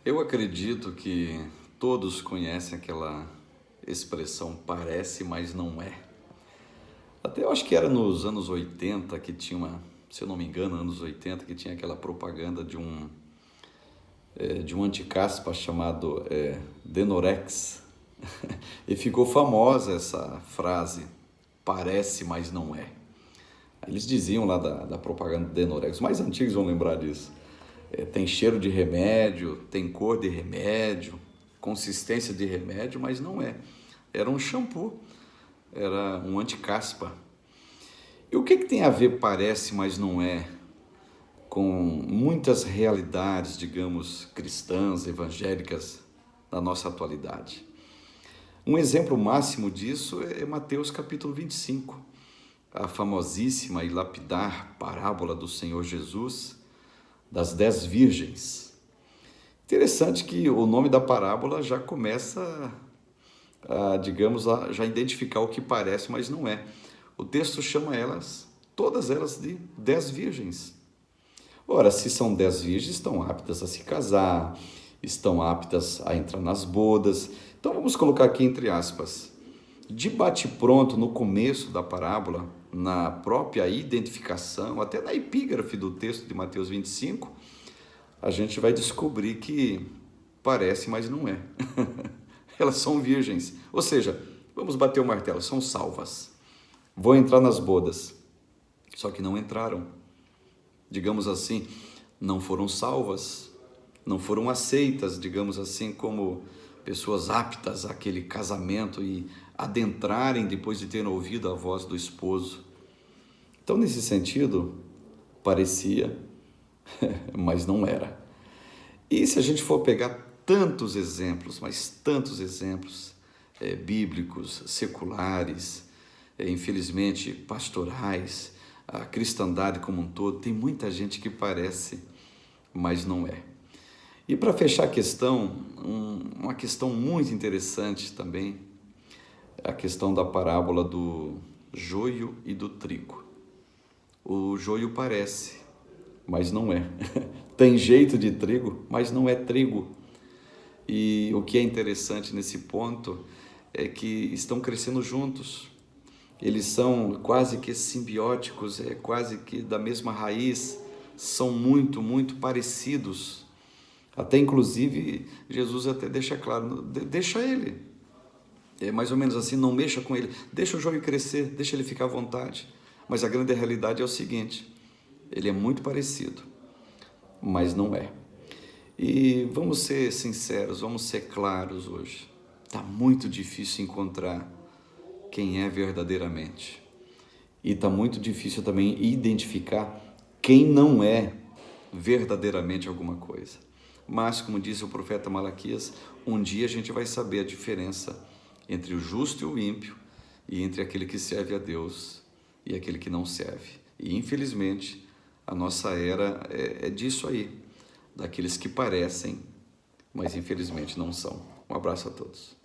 Eu acredito que todos conhecem aquela expressão parece, mas não é. Até eu acho que era nos anos 80 que tinha se eu não me engano, anos 80, que tinha aquela propaganda de um anticaspa chamado Denorex. E ficou famosa essa frase, parece, mas não é. Eles diziam lá da propaganda do Denorex, os mais antigos vão lembrar disso. Tem cheiro de remédio, tem cor de remédio, consistência de remédio, mas não é. Era um shampoo, era um anticaspa. E o que tem a ver parece, mas não é, com muitas realidades, digamos, cristãs, evangélicas da nossa atualidade? Um exemplo máximo disso é Mateus capítulo 25, a famosíssima e lapidar parábola do Senhor Jesus das 10 virgens. Interessante que o nome da parábola já começa a já identificar o que parece, mas não é. O texto chama todas elas de 10 virgens. Ora, se são 10 virgens, estão aptas a se casar, estão aptas a entrar nas bodas. Então vamos colocar aqui entre aspas. De bate-pronto, no começo da parábola, na própria identificação, até na epígrafe do texto de Mateus 25, a gente vai descobrir que parece, mas não é. Elas são virgens. Ou seja, vamos bater o martelo, são salvas. Vão entrar nas bodas. Só que não entraram. Digamos assim, não foram salvas, não foram aceitas, digamos assim, como pessoas aptas àquele casamento e adentrarem depois de terem ouvido a voz do esposo. Então, nesse sentido, parecia, mas não era. E se a gente for pegar tantos exemplos, mas tantos exemplos bíblicos, seculares, infelizmente pastorais, a cristandade como um todo, tem muita gente que parece, mas não é. E para fechar a questão, uma questão muito interessante também, a questão da parábola do joio e do trigo. O joio parece, mas não é. Tem jeito de trigo, mas não é trigo. E o que é interessante nesse ponto é que estão crescendo juntos. Eles são quase que simbióticos, quase que da mesma raiz, são muito, muito parecidos. Até inclusive, Jesus até deixa claro, deixa ele. É mais ou menos assim, não mexa com ele, deixa o joio crescer, deixa ele ficar à vontade. Mas a grande realidade é o seguinte, ele é muito parecido, mas não é. E vamos ser sinceros, vamos ser claros hoje. Está muito difícil encontrar quem é verdadeiramente. E está muito difícil também identificar quem não é verdadeiramente alguma coisa. Mas, como disse o profeta Malaquias, um dia a gente vai saber a diferença entre o justo e o ímpio, e entre aquele que serve a Deus e aquele que não serve. E, infelizmente, a nossa era é disso aí, daqueles que parecem, mas infelizmente não são. Um abraço a todos.